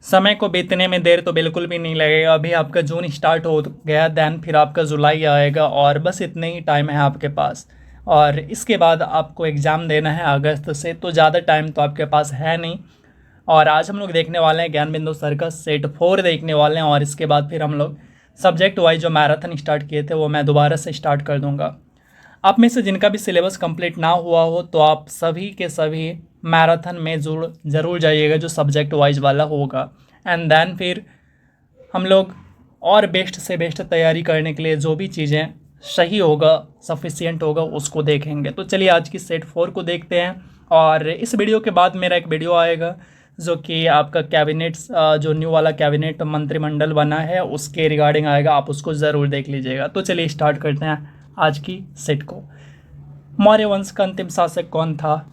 समय को बीतने में देर तो बिल्कुल भी नहीं लगेगा। अभी आपका जून स्टार्ट हो गया, देन फिर आपका जुलाई आएगा और बस इतने ही टाइम है आपके पास। और इसके बाद आपको एग्ज़ाम देना है अगस्त से, तो ज़्यादा टाइम तो आपके पास है नहीं। और आज हम लोग देखने वाले हैं ज्ञान बिंदु सर का सेट 4 देखने वाले हैं, और इसके बाद फिर हम लोग सब्जेक्ट वाइज जो मैराथन स्टार्ट किए थे वो मैं दोबारा से स्टार्ट कर दूंगा। आप में से जिनका भी सिलेबस कंप्लीट ना हुआ हो तो आप सभी के सभी मैराथन में ज़रूर जाइएगा जो सब्जेक्ट वाइज वाला होगा। एंड देन फिर हम लोग और बेस्ट से बेस्ट तैयारी करने के लिए जो भी चीज़ें सही होगा, सफिशियंट होगा, उसको देखेंगे। तो चलिए आज की सेट 4 को देखते हैं। और इस वीडियो के बाद मेरा एक वीडियो आएगा जो कि आपका कैबिनेट, जो न्यू वाला कैबिनेट मंत्रिमंडल बना है उसके रिगार्डिंग आएगा, आप उसको ज़रूर देख लीजिएगा। तो चलिए स्टार्ट करते हैं आज की सेट को। मौर्य वंश का अंतिम शासक कौन था?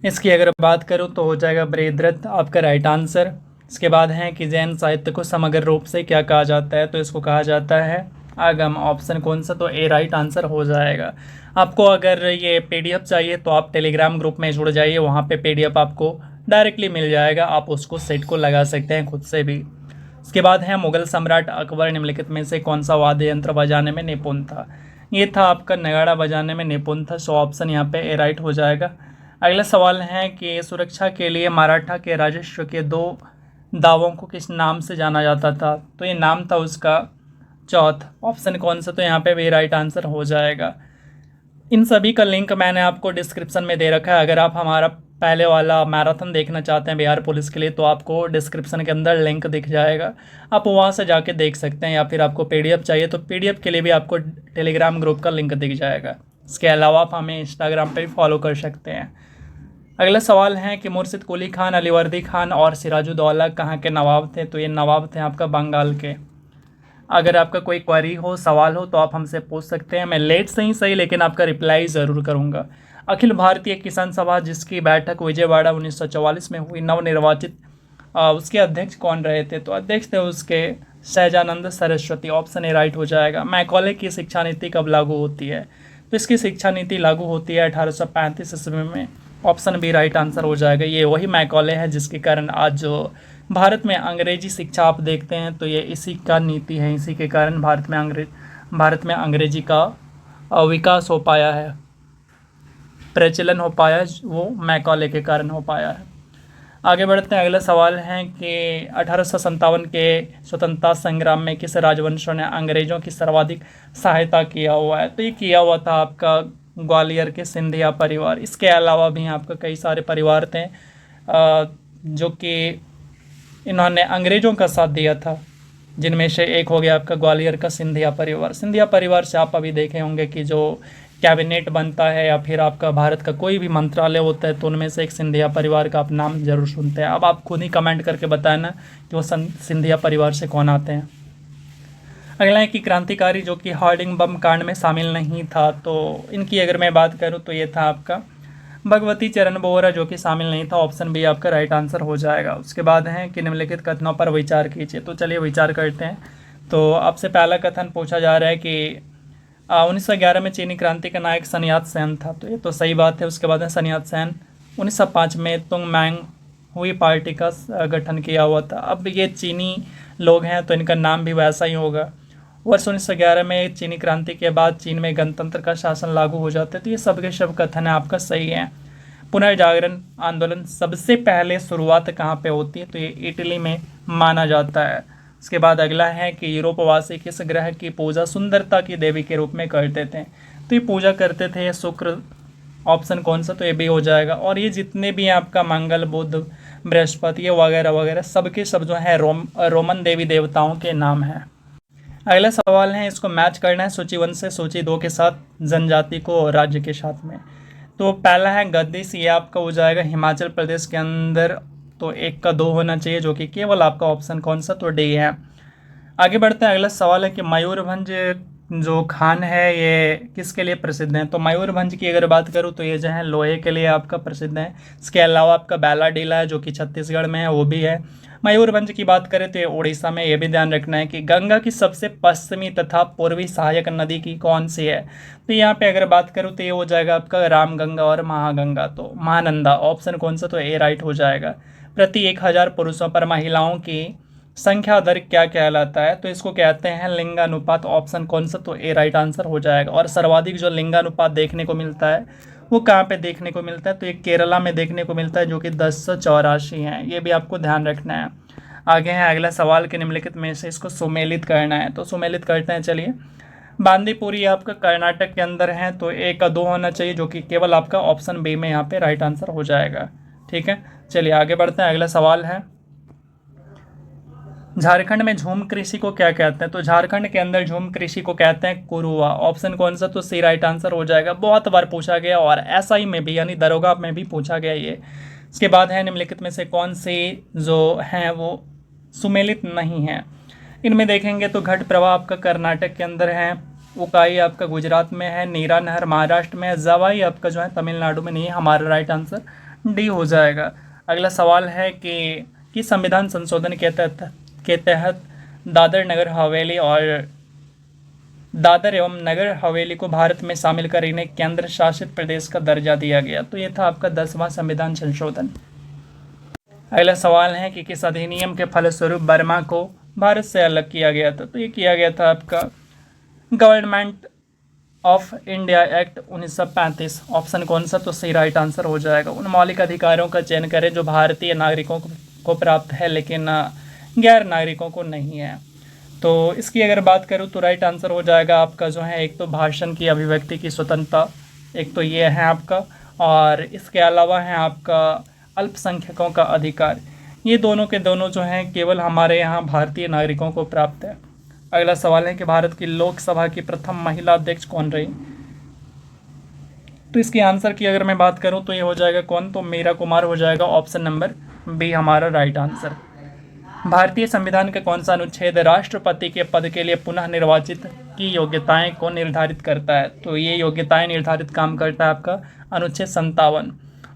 इसकी अगर बात करूं तो हो जाएगा बृहद्रथ, आपका राइट आंसर। इसके बाद है कि जैन साहित्य को समग्र रूप से क्या कहा जाता है? तो इसको कहा जाता है आगम। ऑप्शन कौन सा? तो ए राइट आंसर हो जाएगा। आपको अगर ये पीडीएफ चाहिए तो आप टेलीग्राम ग्रुप में जुड़ जाइए, वहाँ पे पीडीएफ आपको डायरेक्टली मिल जाएगा, आप उसको सेट को लगा सकते हैं खुद से भी। इसके बाद है मुगल सम्राट अकबर निम्नलिखित में से कौन सा वाद्य यंत्र बजाने में निपुण था? ये था आपका नगाड़ा बजाने में निपुण था, सो ऑप्शन यहाँ पे ए राइट हो जाएगा। अगला सवाल है कि सुरक्षा के लिए मराठा के राजस्व के 2 दावों को किस नाम से जाना जाता था? तो ये नाम था उसका चौथ। ऑप्शन कौन सा? तो यहाँ पे भी राइट आंसर हो जाएगा। इन सभी का लिंक मैंने आपको डिस्क्रिप्शन में दे रखा है। अगर आप हमारा पहले वाला मैराथन देखना चाहते हैं बिहार पुलिस के लिए तो आपको डिस्क्रिप्शन के अंदर लिंक दिख जाएगा, आप वहाँ से जाके देख सकते हैं। या फिर आपको पीडीएफ चाहिए तो पीडीएफ के लिए भी आपको टेलीग्राम ग्रुप का लिंक दिख जाएगा। इसके अलावा आप हमें इंस्टाग्राम पे भी फॉलो कर सकते हैं। अगला सवाल है कि मुर्शिद कुली खान, अलीवर्दी खान और सिराजुद्दौला कहाँ के नवाब थे? तो ये नवाब थे आपका बंगाल के। अगर आपका कोई क्वेरी हो, सवाल हो तो आप हमसे पूछ सकते हैं। मैं लेट से ही सही लेकिन आपका रिप्लाई ज़रूर करूँगा। अखिल भारतीय किसान सभा जिसकी बैठक विजयवाड़ा 1944 में हुई, नवनिर्वाचित उसके अध्यक्ष कौन रहे थे? तो अध्यक्ष थे उसके Sahajanand Saraswati. Option A right हो जाएगा। मैकॉले की शिक्षा नीति कब लागू होती है? तो इसकी शिक्षा नीति लागू होती है 1835 ईस्वी में। ऑप्शन बी राइट आंसर हो जाएगा। ये वही मैकॉले है जिसके कारण आज जो भारत में अंग्रेजी शिक्षा आप देखते हैं तो ये इसी का नीति है, इसी के कारण भारत में अंग्रेजी का विकास हो पाया है, प्रचलन हो पाया, वो मैकॉले के कारण हो पाया है। आगे बढ़ते हैं। अगला सवाल है कि 1857 के स्वतंत्रता संग्राम में किस राजवंश ने अंग्रेजों की सर्वाधिक सहायता किया हुआ है? तो ये किया हुआ था आपका ग्वालियर के सिंधिया परिवार। इसके अलावा भी आपका कई सारे परिवार थे जो कि इन्होंने अंग्रेज़ों का साथ दिया था, जिनमें से एक हो गया आपका ग्वालियर का सिंधिया परिवार। सिंधिया परिवार से आप अभी देखे होंगे कि जो कैबिनेट बनता है या फिर आपका भारत का कोई भी मंत्रालय होता है तो उनमें से एक सिंधिया परिवार का आप नाम जरूर सुनते हैं। अब आप खुद ही कमेंट करके बताएं ना कि वो सिंधिया परिवार से कौन आते हैं। अगला है कि क्रांतिकारी जो कि हार्डिंग बम कांड में शामिल नहीं था, तो इनकी अगर मैं बात करूँ तो ये था आपका भगवती चरण बोहरा जो कि शामिल नहीं था। ऑप्शन बी आपका राइट आंसर हो जाएगा। उसके बाद है कि निम्नलिखित कथनों पर विचार कीजिए। तो चलिए विचार करते हैं। तो आपसे पहला कथन पूछा जा रहा है कि 1911 में चीनी क्रांति का नायक सन यात सेन था, तो ये तो सही बात है। उसके बाद है सन यात सेन 1905 में तुंग मैंग हुई पार्टी का गठन किया हुआ था। अब ये चीनी लोग हैं तो इनका नाम भी वैसा ही होगा। वर्ष 1911 में चीनी क्रांति के बाद चीन में गणतंत्र का शासन लागू हो जाता है, तो ये सब के सब कथन है आपका सही है। पुनर्जागरण आंदोलन सबसे पहले शुरुआत कहाँ पे होती है? तो ये इटली में माना जाता है। उसके बाद अगला है कि यूरोपवासी किस ग्रह की पूजा सुंदरता की देवी के रूप में करते थे? तो ये पूजा करते थे शुक्र। ऑप्शन कौन सा? तो ये भी हो जाएगा। और ये जितने भी आपका मंगल, बुध, बृहस्पति वगैरह वगैरह सबके सब जो है रोमन देवी देवताओं के नाम हैं। अगला सवाल है, इसको मैच करना है सूची 1 से सूची 2 के साथ, जनजाति को राज्य के साथ में। तो पहला है गद्दीस, ये आपका हो जाएगा हिमाचल प्रदेश के अंदर, तो 1 का 2 होना चाहिए जो कि केवल आपका ऑप्शन कौन सा? तो डी है। आगे बढ़ते हैं। अगला सवाल है कि मयूरभंज जो खान है ये किसके लिए प्रसिद्ध है? तो मयूरभंज की अगर बात करूँ तो ये जो है लोहे के लिए आपका प्रसिद्ध है। इसके अलावा आपका बैलाडीला है जो कि छत्तीसगढ़ में है, वो भी है। मयूरभंज की बात करें तो ये उड़ीसा में। ये भी ध्यान रखना है कि गंगा की सबसे पश्चिमी तथा पूर्वी सहायक नदी की कौन सी है? तो यहाँ पे अगर बात करूँ तो ये हो जाएगा आपका रामगंगा और महागंगा, तो महानंदा। ऑप्शन कौन सा? तो ए राइट हो जाएगा। प्रति 1000 पुरुषों पर महिलाओं की संख्या दर क्या कहलाता है? तो इसको कहते हैं लिंगानुपात। ऑप्शन कौन सा? तो ए राइट आंसर हो जाएगा। और सर्वाधिक जो लिंगानुपात देखने को मिलता है वो कहाँ पे देखने को मिलता है? तो ये केरला में देखने को मिलता है, जो कि 1084 है। ये भी आपको ध्यान रखना है। आगे है अगला सवाल कि निम्नलिखित में से इसको सुमेलित करना है। तो सुमेलित करते हैं, चलिए। बांदीपुरी आपका कर्नाटक के अंदर है, तो ए का 2 होना चाहिए, जो कि केवल आपका ऑप्शन बी में यहाँ पे राइट आंसर हो जाएगा। ठीक है, चलिए आगे बढ़ते हैं। अगला सवाल है झारखंड में झूम कृषि को क्या कहते हैं? तो झारखंड के अंदर झूम कृषि को कहते हैं कुरुआ। ऑप्शन कौन सा? तो सी राइट आंसर हो जाएगा। बहुत बार पूछा गया और एसआई में भी यानी दरोगा में भी पूछा गया ये। इसके बाद है निम्नलिखित में से कौन सी जो हैं वो सुमेलित नहीं है? इनमें देखेंगे तो घट प्रवाह आपका कर्नाटक के अंदर है, उकाई आपका गुजरात में है, नीरा नहर महाराष्ट्र में है, जवाई आपका जो है तमिलनाडु में नहीं है। हमारा राइट आंसर डी हो जाएगा। अगला सवाल है कि संविधान संशोधन के तहत दादर नगर हवेली और दादर एवं नगर हवेली को भारत में शामिल कर इन्हें केंद्र शासित प्रदेश का दर्जा दिया गया। तो ये था आपका 10वां संविधान संशोधन। अगला सवाल है कि किस अधिनियम के फलस्वरूप बर्मा को भारत से अलग किया गया था? तो ये किया गया था आपका government of India act 1935। Option कौन सा? तो सही राइट आंसर हो जाएगा। उन मौलिक अधिकारों का चयन करें जो भारतीय नागरिकों को प्राप्त है लेकिन गैर नागरिकों को नहीं है। तो इसकी अगर बात करूँ तो राइट आंसर हो जाएगा आपका जो है, एक तो भाषण की अभिव्यक्ति की स्वतंत्रता, एक तो ये है आपका, और इसके अलावा है आपका अल्पसंख्यकों का अधिकार। ये दोनों के दोनों जो हैं केवल हमारे यहाँ भारतीय नागरिकों को प्राप्त है। अगला सवाल है कि भारत की लोकसभा की प्रथम महिला अध्यक्ष कौन रही? तो इसके आंसर की अगर मैं बात करूं तो ये हो जाएगा कौन? तो मीरा कुमार हो जाएगा। ऑप्शन नंबर बी हमारा राइट आंसर। भारतीय संविधान का कौन सा अनुच्छेद राष्ट्रपति के पद के लिए पुनः निर्वाचित की योग्यताएं को निर्धारित करता है? तो ये योग्यताएं निर्धारित काम करता है आपका अनुच्छेद 57।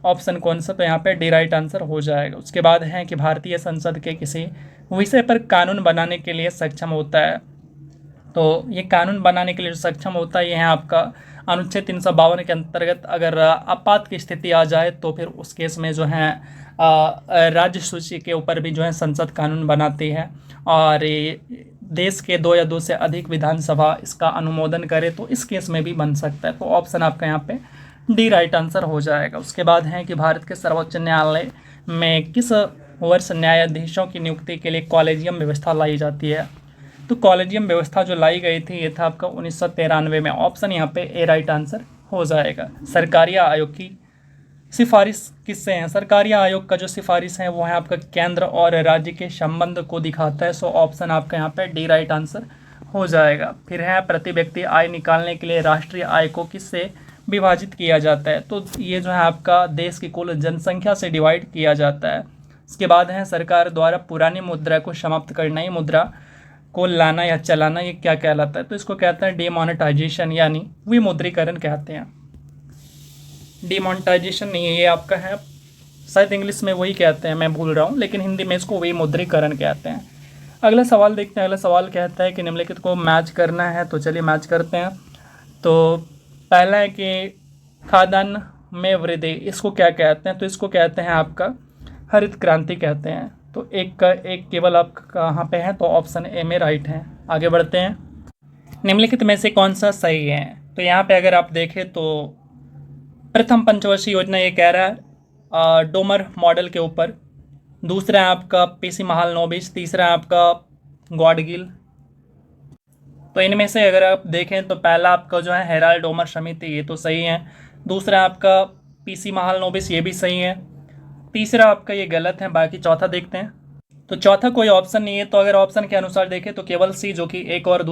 ऑप्शन कौन सा? तो यहाँ पे डी राइट आंसर हो जाएगा। उसके बाद है कि भारतीय संसद के किसी विषय पर कानून बनाने के लिए सक्षम होता है। तो ये कानून बनाने के लिए जो सक्षम होता है ये है आपका अनुच्छेद 352 के अंतर्गत। अगर आपात की स्थिति आ जाए तो फिर उस केस में जो है राज्य सूची के ऊपर भी जो है संसद कानून बनाती है, और देश के 2 या 2 से अधिक विधानसभा इसका अनुमोदन करे तो इस केस में भी बन सकता है। तो ऑप्शन आपका यहाँ पे डी राइट आंसर हो जाएगा। उसके बाद है कि भारत के सर्वोच्च न्यायालय में किस वर्ष न्यायाधीशों की नियुक्ति के लिए कॉलेजियम व्यवस्था लाई जाती है? तो कॉलेजियम व्यवस्था जो लाई गई थी ये था आपका 1993 में। ऑप्शन यहाँ पे ए राइट आंसर हो जाएगा। सरकारिया आयोग की सिफारिश किससे है? सरकारिया आयोग का जो सिफारिश है वो है आपका केंद्र और राज्य के संबंध को दिखाता है। सो ऑप्शन आपका यहाँ पे डी राइट आंसर हो जाएगा। फिर है प्रति व्यक्ति आय निकालने के लिए राष्ट्रीय आय को किससे विभाजित किया जाता है? तो ये जो है आपका देश की कुल जनसंख्या से डिवाइड किया जाता है। इसके बाद है सरकार द्वारा पुरानी मुद्रा को समाप्त करना, ही मुद्रा को लाना या चलाना, ये क्या कहलाता है? तो इसको कहते हैं डिमोनेटाइजेशन यानी विमुद्रीकरण कहते हैं। डिमोनेटाइजेशन नहीं है, ये आपका है, शायद इंग्लिश में वही कहते हैं, मैं भूल रहा हूँ, लेकिन हिंदी में इसको विमुद्रीकरण कहते हैं। अगला सवाल देखते हैं। अगला सवाल कहता है कि निम्नलिखित को मैच करना है। तो चलिए मैच करते हैं। तो पहला है कि खाद्यान्न में वृद्धि, इसको क्या कहते हैं? तो इसको कहते हैं आपका हरित क्रांति कहते हैं। तो एक का एक केवल आप कहाँ पे है? तो ऑप्शन ए में राइट है। आगे बढ़ते हैं। निम्नलिखित में से कौन सा सही है? तो यहाँ पे अगर आप देखें तो प्रथम पंचवर्षीय योजना ये कह रहा है डोमर मॉडल के ऊपर, दूसरा है आपका पीसी महालनोबिस, तीसरा है आपका गॉडगिल। तो इनमें से अगर आप देखें तो पहला आपका जो है हेराल्ड डोमर समिति, ये तो सही है। दूसरा आपका पीसी महालनोबिस, ये भी सही है। तीसरा आपका ये गलत है। बाकी चौथा देखते हैं। तो चौथा कोई ऑप्शन नहीं है। तो अगर ऑप्शन के अनुसार देखें तो केवल सी, जो कि एक और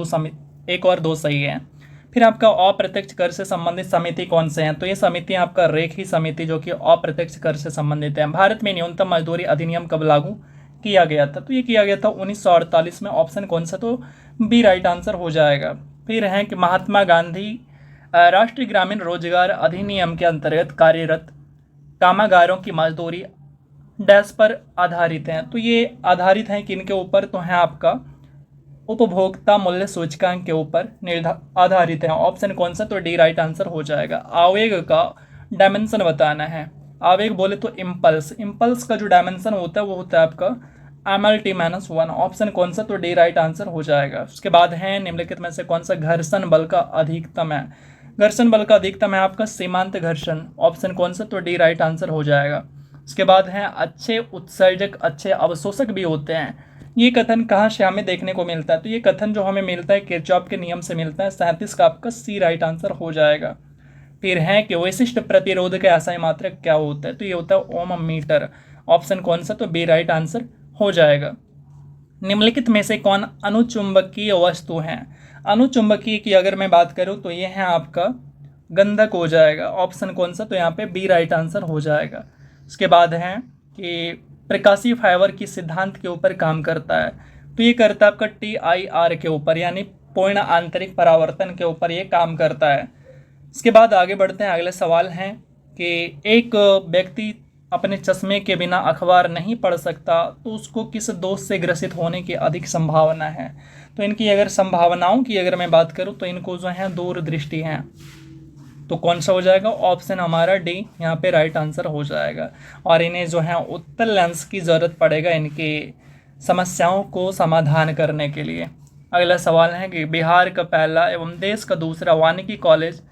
दो सही है। फिर आपका अप्रत्यक्ष कर से संबंधित समिति कौन से हैं? तो ये समिति आपका रेखी समिति, जो कि अप्रत्यक्ष कर से संबंधित है। भारत में न्यूनतम मजदूरी अधिनियम कब लागू किया गया था? तो ये किया गया था 1948 में। ऑप्शन कौन सा? तो बी राइट आंसर हो जाएगा। फिर है कि महात्मा गांधी राष्ट्रीय ग्रामीण रोजगार अधिनियम के अंतर्गत कार्यरत कामगारों की मजदूरी डैश पर आधारित है। तो ये आधारित है किन के ऊपर? तो है आपका उपभोक्ता मूल्य सूचकांक के ऊपर आधारित है। ऑप्शन कौन सा? तो डी राइट आंसर हो जाएगा। आवेग का डायमेंशन बताना है। आवेग बोले तो इम्पल्स, इम्पल्स का जो डायमेंशन होता है वो होता है आपका MLT-1। ऑप्शन कौन सा, तो डी राइट आंसर हो जाएगा। उसके बाद है निम्नलिखित में से कौन सा घर्षण बल का अधिकतम है। घर्षण बल का अधिकतम है आपका सीमांत घर्षण, ऑप्शन कौन सा, तो डी राइट आंसर हो जाएगा। उसके बाद है अच्छे उत्सर्जक अच्छे अवशोषक भी होते हैं। ये कथन कहाँ से हमें देखने को मिलता है, तो ये कथन जो हमें मिलता है किरचॉफ के नियम से मिलता है। 37 का आपका सी राइट आंसर हो जाएगा। फिर है कि विशिष्ट प्रतिरोध का SI मात्रक क्या होता है, तो ये होता है ओम मीटर, ऑप्शन कौन सा, तो बी राइट आंसर हो जाएगा। निम्नलिखित में से कौन अनुचुंबकीय वस्तु है। अनुचुंबकीय की अगर मैं बात करूं तो ये है आपका गंधक हो जाएगा, ऑप्शन कौन सा, तो यहाँ पे बी राइट आंसर हो जाएगा। उसके बाद है कि प्रकाशीय फाइबर की सिद्धांत के ऊपर काम करता है, तो ये करता है आपका TIR के ऊपर, यानी पूर्ण आंतरिक परावर्तन के ऊपर ये काम करता है। इसके बाद आगे बढ़ते हैं, अगले सवाल हैं कि एक व्यक्ति अपने चश्मे के बिना अखबार नहीं पढ़ सकता, तो उसको किस दोष से ग्रसित होने की अधिक संभावना है। तो इनकी अगर संभावनाओं की अगर मैं बात करूं तो इनको जो है दूरदृष्टि है, तो कौन सा हो जाएगा, ऑप्शन हमारा डी यहाँ पे राइट आंसर हो जाएगा। और इन्हें जो है उत्तल लेंस की ज़रूरत पड़ेगा इनकी समस्याओं को समाधान करने के लिए। अगला सवाल है कि बिहार का पहला एवं देश का दूसरा वानिकी कॉलेज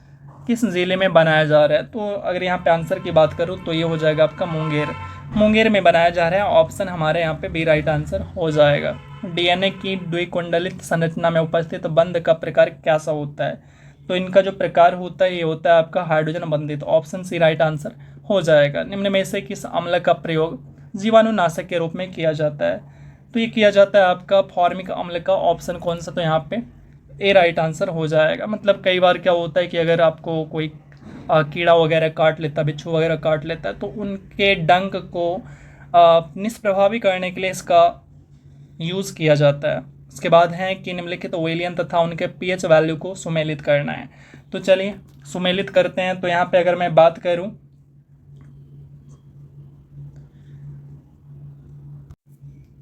किस जिले में बनाया जा रहा है। तो अगर यहाँ पे आंसर की बात करूँ तो ये हो जाएगा आपका मुंगेर, मुंगेर में बनाया जा रहा है, ऑप्शन हमारे यहाँ पे बी राइट आंसर हो जाएगा। DNA की द्विकुंडलित संरचना में उपस्थित बंध का प्रकार कैसा होता है, तो इनका जो प्रकार होता है ये होता है आपका हाइड्रोजन बंधित, ऑप्शन सी राइट आंसर हो जाएगा। निम्न में से किस अम्ल का प्रयोग जीवाणुनाशक के रूप में किया जाता है, तो ये किया जाता है आपका फॉर्मिक अम्ल का, ऑप्शन कौन सा, तो यहाँ पे ए राइट आंसर हो जाएगा। मतलब कई बार क्या होता है कि अगर आपको कोई कीड़ा वगैरह काट लेता है, बिच्छू वगैरह काट लेता है, तो उनके डंक को निष्प्रभावी करने के लिए इसका यूज़ किया जाता है। इसके बाद है कि निम्नलिखित विलयन तथा उनके pH वैल्यू को सुमेलित करना है। तो चलिए सुमेलित करते हैं। तो यहाँ पे अगर मैं बात करूँ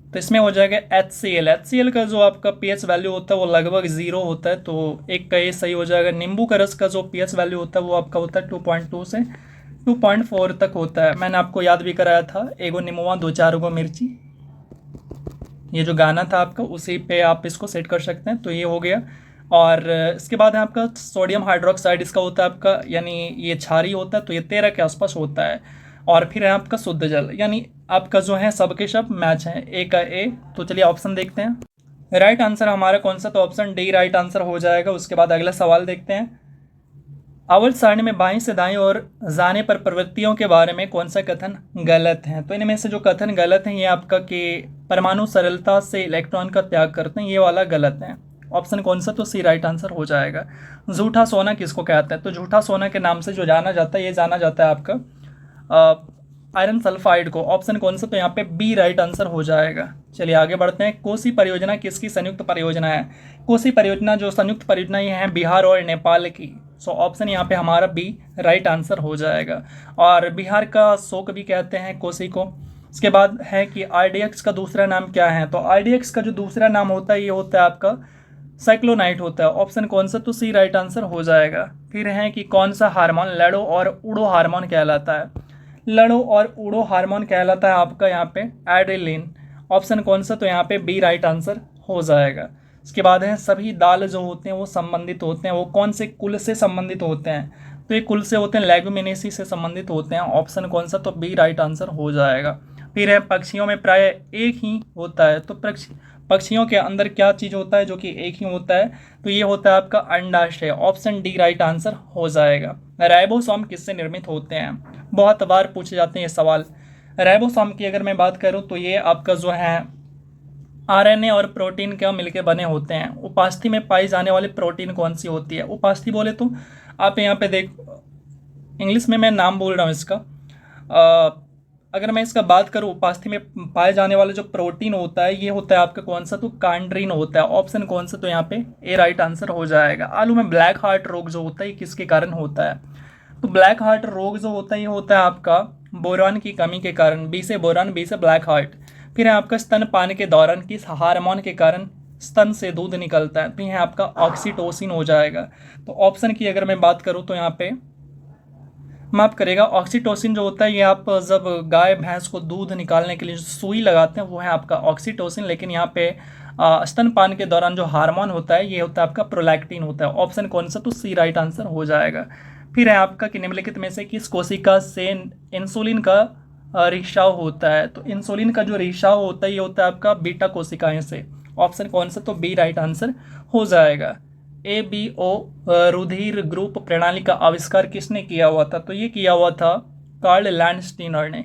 तो इसमें हो जाएगा HCl का जो आपका pH वैल्यू होता है वो लगभग 0 होता है, तो एक का ये सही हो जाएगा। नींबू का रस का जो pH वैल्यू होता है वो आपका होता है 2.2 से 2.4 तक होता है। मैंने आपको याद भी कराया था, एगो नींबुआ दो चार गो मिर्ची, ये जो गाना था आपका, उसी पे आप इसको सेट कर सकते हैं। तो ये हो गया। और इसके बाद है आपका सोडियम हाइड्रोक्साइड, इसका होता है आपका, यानी ये क्षारीय होता है, तो ये 13 के आसपास होता है। और फिर है आपका शुद्ध जल, यानी आपका जो है सबके सब मैच है, ए का ए। तो चलिए ऑप्शन देखते हैं। राइट आंसर हमारा कौन सा, तो ऑप्शन डी राइट आंसर हो जाएगा। उसके बाद अगला सवाल देखते हैं। आवर्त सारणी में बाईं से दाईं ओर जाने पर प्रवृत्तियों के बारे में कौन सा कथन गलत है। तो इनमें से जो कथन गलत है ये आपका कि परमाणु सरलता से इलेक्ट्रॉन का त्याग करते हैं, ये वाला गलत है। ऑप्शन कौन सा, तो सी राइट आंसर हो जाएगा। झूठा सोना किसको कहते हैं, तो झूठा सोना के नाम से जो जाना जाता है, ये जाना जाता है आपका आयरन सल्फाइड को, ऑप्शन कौन सा, तो यहाँ पे बी राइट आंसर हो जाएगा। चलिए आगे बढ़ते हैं। कोसी परियोजना किसकी संयुक्त परियोजना है। कोसी परियोजना जो संयुक्त परियोजना ये है बिहार और नेपाल की, सो ऑप्शन यहाँ पे हमारा बी राइट आंसर हो जाएगा। और बिहार का शोक भी कहते हैं कोसी को। इसके बाद है कि RDX का दूसरा नाम क्या है, तो RDX का जो दूसरा नाम होता है ये होता है आपका साइक्लोनाइट होता है, ऑप्शन कौन सा, तो सी राइट आंसर हो जाएगा। फिर है कि कौन सा हार्मोन लड़ो और उड़ो हार्मोन कहलाता है। लड़ो और उड़ो हार्मोन कहलाता है आपका यहाँ पे एड्रेलिन, ऑप्शन कौन सा, तो यहाँ पे बी राइट आंसर हो जाएगा। इसके बाद है सभी दाल जो होते हैं वो संबंधित होते हैं, वो कौन से कुल से संबंधित होते हैं, तो ये कुल से होते हैं लेगुमिनेसी से संबंधित होते हैं, ऑप्शन कौन सा, तो बी राइट आंसर हो जाएगा। फिर है पक्षियों में प्राय एक ही होता है, तो पक्षियों के अंदर क्या चीज़ होता है जो कि एक ही होता है, तो ये होता है आपका अंडाशय, ऑप्शन डी राइट आंसर हो जाएगा। राइबोसोम किससे निर्मित होते हैं, बहुत बार पूछे जाते हैं ये सवाल। राइबोसोम की अगर मैं बात करूं तो ये आपका जो है RNA और प्रोटीन के मिलके बने होते हैं। उपास्थि में पाई जाने वाली प्रोटीन कौन सी होती है। उपास्थि बोले तो आप यहाँ पे देख, इंग्लिश में मैं नाम बोल रहा हूँ इसका, अगर मैं इसका बात करूँ उपास्थि में पाए जाने वाला जो प्रोटीन होता है ये होता है आपका कौन सा, तो कांड्रीन होता है, ऑप्शन कौन सा, तो यहाँ पे ए राइट आंसर हो जाएगा। आलू में ब्लैक हार्ट रोग जो होता है किसके कारण होता है, तो ब्लैक हार्ट रोग जो होता है ये होता है आपका बोरान की कमी के कारण, बी से बोरान, बी से ब्लैक हार्ट। फिर है आपका स्तनपान के दौरान किस हार्मोन के कारण स्तन से दूध निकलता है, तो यह आपका ऑक्सीटोसिन हो जाएगा। तो ऑप्शन की अगर मैं बात करूँ तो यहाँ पे माफ़ करेगा, ऑक्सीटोसिन जो होता है ये आप जब गाय भैंस को दूध निकालने के लिए जो सुई लगाते हैं वो है आपका ऑक्सीटोसिन, लेकिन यहाँ पे स्तनपान के दौरान जो हार्मोन होता है ये होता है आपका प्रोलैक्टिन होता है। ऑप्शन कौन सा, तो सी राइट आंसर हो जाएगा। फिर है आपका कि निम्नलिखित में से किस कोशिका से इंसुलिन का रिसाव होता है। तो इंसुलिन का जो रिसाव होता है ये होता है आपका बीटा कोशिकाएं से। ऑप्शन कौन सा, तो बी राइट आंसर हो जाएगा। ABO रुधिर ग्रुप प्रणाली का आविष्कार किसने किया हुआ था, तो ये किया हुआ था कार्ल लैंडस्टीनर ने।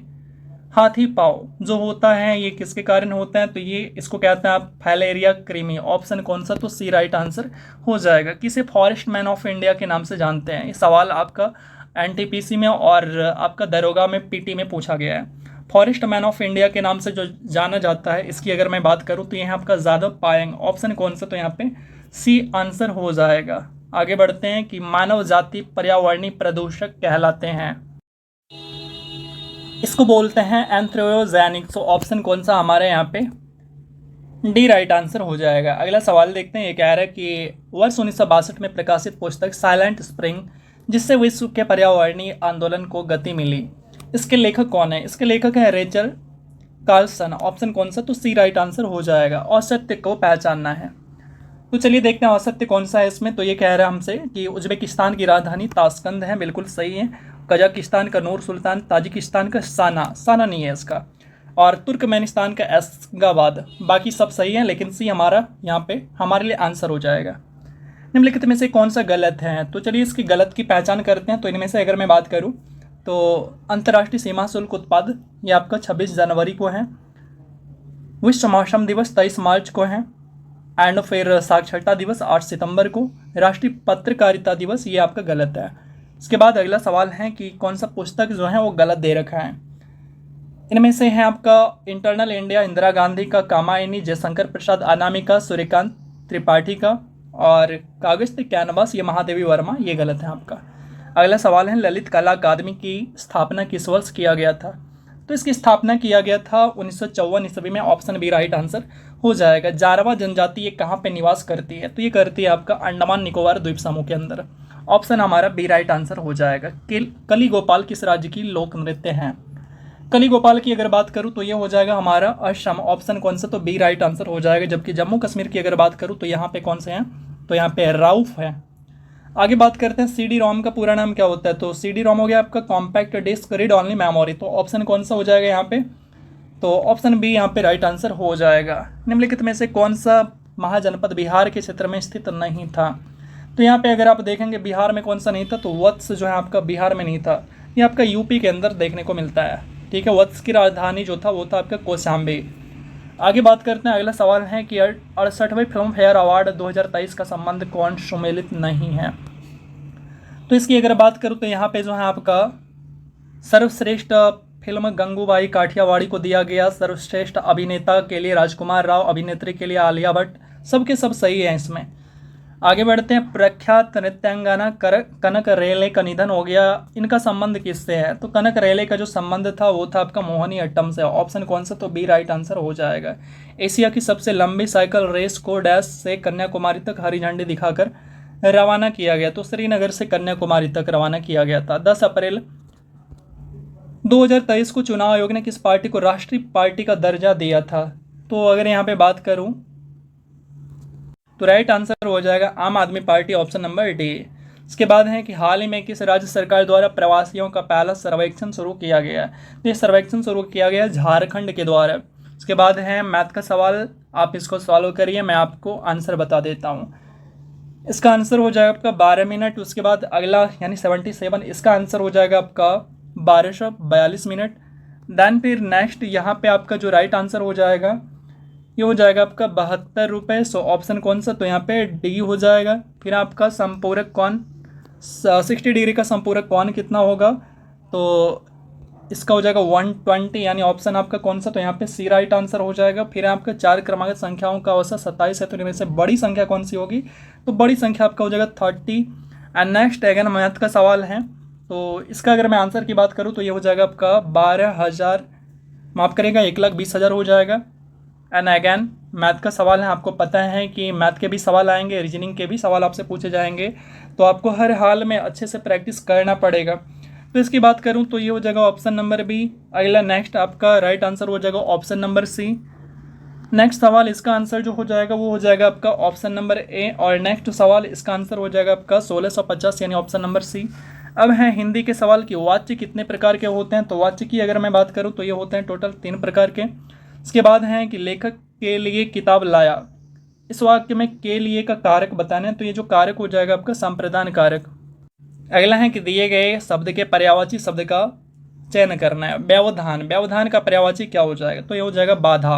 हाथी पाँव जो होता है ये किसके कारण होता है, तो ये इसको कहते हैं आप फाइलेरिया क्रीमी। ऑप्शन कौन सा, तो सी राइट आंसर हो जाएगा। किसे फॉरेस्ट मैन ऑफ इंडिया के नाम से जानते हैं, ये सवाल आपका NTPC में और आपका दरोगा में PT में पूछा गया है। फॉरेस्ट मैन ऑफ इंडिया के नाम से जो जाना जाता है इसकी अगर मैं बात करूँ तो यहाँ आपका जादव पायेंग। ऑप्शन कौन सा, तो यहाँ पे सी आंसर हो जाएगा। आगे बढ़ते हैं कि मानव जाति पर्यावरणीय प्रदूषक कहलाते हैं, इसको बोलते हैं एंथ्रोपोजेनिक। तो ऑप्शन कौन सा हमारे यहाँ पे डी राइट आंसर हो जाएगा। अगला सवाल देखते हैं, ये कह रहा है कि वर्ष 1962 में प्रकाशित पुस्तक साइलेंट स्प्रिंग जिससे विश्व के पर्यावरणीय आंदोलन को गति मिली, इसके लेखक कौन है। इसके लेखक है रेचल कार्लसन। ऑप्शन कौन सा, तो सी राइट आंसर हो जाएगा। औसत्य को पहचानना है, तो चलिए देखते हैं औसत्य कौन सा है इसमें। तो ये कह रहा है हमसे कि उज्बेकिस्तान की राजधानी ताशकंद है, बिल्कुल सही है। कजाकिस्तान का नूर सुल्तान, ताजिकिस्तान का साना नहीं है इसका, और तुर्कमेनिस्तान का एस्गाबाद। बाकी सब सही है, लेकिन सी हमारा यहाँ पे हमारे लिए आंसर हो जाएगा। निम्नलिखित में से कौन सा गलत है, तो चलिए इसकी गलत की पहचान करते हैं। तो इनमें से अगर मैं बात करूँ तो अंतर्राष्ट्रीय सीमा शुल्क उत्पाद ये आपका 26 जनवरी को है। विश्व मौसम दिवस 23 मार्च को है। एंड फिर साक्षरता दिवस 8 सितंबर को। राष्ट्रीय पत्रकारिता दिवस ये आपका गलत है। इसके बाद अगला सवाल है कि कौन सा पुस्तक जो है वो गलत दे रखा है। इनमें से है आपका इंटरनल इंडिया इंदिरा गांधी का, कामायनी जयशंकर प्रसाद अनामिका सूर्यकांत त्रिपाठी का, और कागज पे कैनवास ये महादेवी वर्मा, ये गलत है आपका। अगला सवाल है ललित कला अकादमी की स्थापना किस वर्ष किया गया था, तो इसकी स्थापना किया गया था 1954 ईस्वी में। ऑप्शन बी राइट आंसर हो जाएगा। जारवा जनजाति ये कहाँ पे निवास करती है, तो ये करती है आपका अंडमान निकोबार द्वीप समूह के अंदर। ऑप्शन हमारा बी राइट आंसर हो जाएगा। कली गोपाल किस राज्य की लोक नृत्य हैं। कली गोपाल की अगर बात करूँ तो ये हो जाएगा हमारा असम। ऑप्शन कौन सा, तो बी राइट आंसर हो जाएगा। जबकि जम्मू कश्मीर की अगर बात करूँ तो यहाँ पे कौन से हैं, तो यहाँ पे राउफ है। आगे बात करते हैं CD-ROM का पूरा नाम क्या होता है, तो CD-ROM हो गया आपका compact disc read only memory. तो ऑप्शन कौन सा हो जाएगा यहाँ पे, तो ऑप्शन बी यहाँ पे राइट आंसर हो जाएगा। निम्नलिखित में से कौन सा महाजनपद बिहार के क्षेत्र में स्थित नहीं था, तो यहाँ पे अगर आप देखेंगे बिहार में कौन सा नहीं था, तो वत्स जो है आपका बिहार में नहीं था, ये आपका यूपी के अंदर देखने को मिलता है। ठीक है, वत्स की राजधानी जो था वो था आपका कौशाम्बी। आगे बात करते हैं, अगला सवाल है कि 68वें फिल्म फेयर अवार्ड 2023 का संबंध कौन सम्मिलित नहीं है। तो इसकी अगर बात करूँ तो यहाँ पे जो है आपका सर्वश्रेष्ठ फिल्म गंगूबाई काठियावाड़ी को दिया गया। सर्वश्रेष्ठ अभिनेता के लिए राजकुमार राव, अभिनेत्री के लिए आलिया भट्ट, सबके सब सही है इसमें। आगे बढ़ते हैं, प्रख्यात नृत्यांगना कनक रेले का निधन हो गया, इनका संबंध किससे है, तो कनक रेले का जो संबंध था वो था आपका मोहिनी अट्टम से। ऑप्शन कौन सा, तो बी राइट आंसर हो जाएगा। एशिया की सबसे लंबी साइकिल रेस को डैश से कन्याकुमारी तक हरी झंडी दिखाकर रवाना किया गया, तो श्रीनगर से कन्याकुमारी तक रवाना किया गया था। 10 अप्रैल 2023 को चुनाव आयोग ने किस पार्टी को राष्ट्रीय पार्टी का दर्जा दिया था, तो अगर यहाँ पे बात करूँ तो राइट आंसर हो जाएगा आम आदमी पार्टी। Option number D. इसके बाद है कि हाल ही में किस राज्य सरकार द्वारा प्रवासियों का पहला सर्वेक्षण शुरू किया गया, तो ये सर्वेक्षण शुरू किया गया झारखंड के द्वारा। इसके बाद है मैथ का सवाल, आप इसको सॉल्व करिए, मैं आपको आंसर बता देता हूँ। इसका आंसर हो जाएगा आपका 12 मिनट। उसके बाद अगला यानी 77, इसका आंसर हो जाएगा आपका 1242 मिनट। देन फिर नेक्स्ट यहाँ पे आपका जो राइट आंसर हो जाएगा ये हो जाएगा आपका 72 रुपये। सो ऑप्शन कौन सा, तो यहाँ पे डी हो जाएगा। फिर आपका संपूरक कोण 60 डिग्री का संपूरक कोण कितना होगा, तो इसका हो जाएगा 120, यानी ऑप्शन आपका कौन सा, तो यहाँ पे सी राइट आंसर हो जाएगा। फिर आपका 4 क्रमागत संख्याओं का औसत 27 है, तो इनमें से बड़ी संख्या कौन सी होगी, तो बड़ी संख्या आपका हो जाएगा 30। एंड नेक्स्ट अगेन मैथ का सवाल है, तो इसका अगर मैं आंसर की बात करूँ तो ये हो जाएगा आपका 12,000, माफ़ करेगा 1,20,000 हो जाएगा। एंड अगैन मैथ का सवाल है, आपको पता है कि मैथ के भी सवाल आएंगे, रीजनिंग के भी सवाल आपसे पूछे जाएंगे, तो आपको हर हाल में अच्छे से प्रैक्टिस करना पड़ेगा। तो इसकी बात करूं तो ये हो जाएगा ऑप्शन नंबर बी। अगला नेक्स्ट आपका राइट आंसर हो जाएगा ऑप्शन नंबर सी। नेक्स्ट सवाल इसका आंसर जो हो जाएगा वो हो जाएगा आपका ऑप्शन नंबर ए। और नेक्स्ट सवाल इसका आंसर हो जाएगा आपका 1650 यानी ऑप्शन नंबर सी। अब है हिंदी के सवाल की वाच्य कितने प्रकार के होते हैं। तो वाच्य की अगर मैं बात करूं तो ये होते हैं टोटल 3 प्रकार के। इसके बाद हैं कि लेखक के लिए किताब लाया। इस वाक्य में के लिए का कारक बताना है, तो ये जो कारक हो जाएगा आपका संप्रदान कारक। अगला है कि दिए गए शब्द के पर्यायवाची शब्द का चयन करना है। व्यवधान, व्यवधान का पर्यायवाची क्या हो जाएगा, तो ये हो जाएगा बाधा।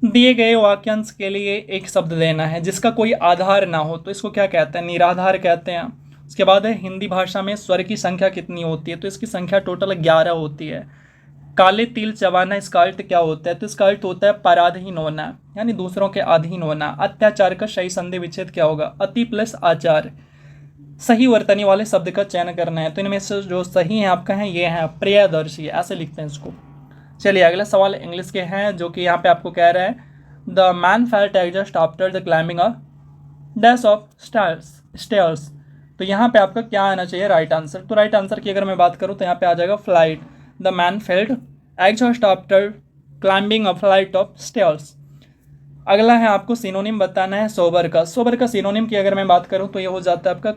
दिए गए वाक्यांश के लिए एक शब्द देना है जिसका कोई आधार ना हो, तो इसको क्या कहते हैं, निराधार कहते हैं। उसके बाद है हिंदी भाषा में स्वर की संख्या कितनी होती है, तो इसकी संख्या टोटल 11 होती है। काले तिल चबाना, इसका अर्थ क्या होता है, तो इसका अर्थ होता है पराधीन होना यानी दूसरों के अधीन होना। अत्याचार का सही संधि विच्छेद क्या होगा, अति प्लस आचार। सही वर्तनी वाले शब्द का चयन करना है, तो इनमें से जो सही है आपका है ये है प्रियदर्शी, ऐसे लिखते हैं इसको। चलिए अगला सवाल इंग्लिश के हैं जो कि यहाँ पे आपको कह रहा है the man felt exhaust after the climbing a dash of stairs. तो यहाँ पे आपका क्या आना चाहिए राइट आंसर। तो राइट आंसर की अगर मैं बात करूँ तो यहाँ पे आ जाएगा flight. The man felt exhaust after climbing a flight of stairs. अगला है आपको सिनोनिम बताना है सोबर का। सोबर का सिनोनिम की अगर मैं बात करूँ तो ये हो जाता है आपका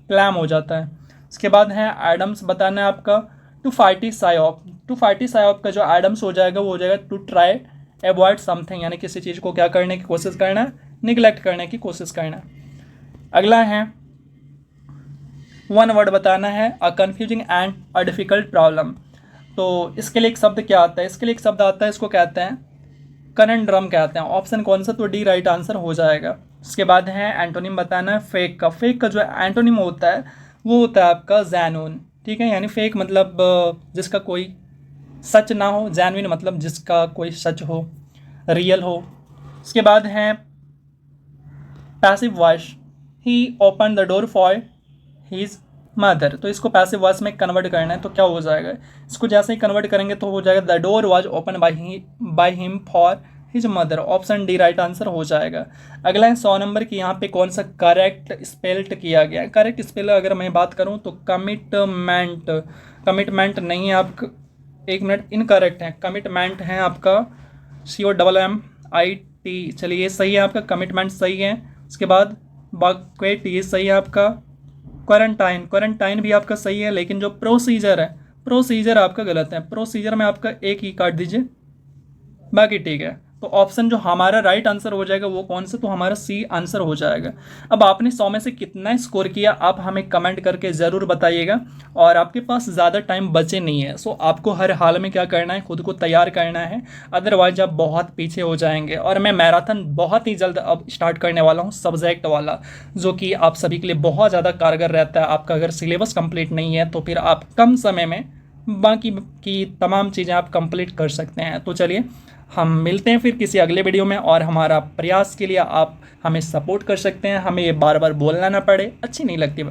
क्लैम हो जाता है। इसके बाद है एडम्स बताना है आपका टू फाइटी साइऑप। टू फाइटी साइऑप का जो एडम्स हो जाएगा वो हो जाएगा टू ट्राई अवॉइड समथिंग यानी किसी चीज़ को क्या करने की कोशिश करना, निगलेक्ट करने की कोशिश करना। अगला है वन वर्ड बताना है a confusing and a difficult problem. तो इसके लिए एक शब्द क्या आता है, इसके लिए एक शब्द आता है, इसको कहते हैं कनंड्रम कहते हैं। ऑप्शन कौन सा, तो डी राइट आंसर हो जाएगा। इसके बाद है एंटोनिम बताना है फेक का। फेक का जो एंटोनिम होता है वो होता है आपका जैनून, ठीक है, यानी फेक मतलब जिसका कोई सच ना हो, जैनविन मतलब जिसका कोई सच हो, रियल हो। इसके बाद है passive voice, he open the door for his mother. तो इसको पैसिव वॉइस में कन्वर्ट करना है, तो क्या हो जाएगा, इसको जैसे ही कन्वर्ट करेंगे तो हो जाएगा the door was open by him for his mother. Option D right answer हो जाएगा। अगला है 100 नंबर की, यहाँ पे कौन सा करेक्ट स्पेल्ड किया गया है। करेक्ट स्पेल अगर मैं बात करूँ तो कमिटमेंट, कमिटमेंट नहीं है आपका, एक मिनट, इनकरेक्ट है। कमिटमेंट है आपका COMMIT। चलिए ये सही है आपका, कमिटमेंट सही है। उसके बाद बाक्वेट ये सही है आपका। क्वारंटाइन, क्वारंटाइन भी आपका सही है, लेकिन जो प्रोसीजर है, प्रोसीजर आपका गलत है। प्रोसीजर में आपका एक ही काट दीजिए, बाकी ठीक है। तो ऑप्शन जो हमारा राइट आंसर हो जाएगा वो कौन सा, तो हमारा सी आंसर हो जाएगा। अब आपने 100 में से कितना स्कोर किया आप हमें कमेंट करके ज़रूर बताइएगा। और आपके पास ज़्यादा टाइम बचे नहीं है, सो आपको हर हाल में क्या करना है, खुद को तैयार करना है, अदरवाइज आप बहुत पीछे हो जाएंगे। और मैं मैराथन बहुत ही जल्द अब स्टार्ट करने वाला हूँ सब्जेक्ट वाला, जो कि आप सभी के लिए बहुत ज़्यादा कारगर रहता है। आपका अगर सिलेबस कंप्लीट नहीं है तो फिर आप कम समय में बाकी की तमाम चीज़ें आप कंप्लीट कर सकते हैं। तो चलिए हम मिलते हैं फिर किसी अगले वीडियो में। और हमारा प्रयास के लिए आप हमें सपोर्ट कर सकते हैं, हमें ये बार बार बोलना ना पड़े, अच्छी नहीं लगती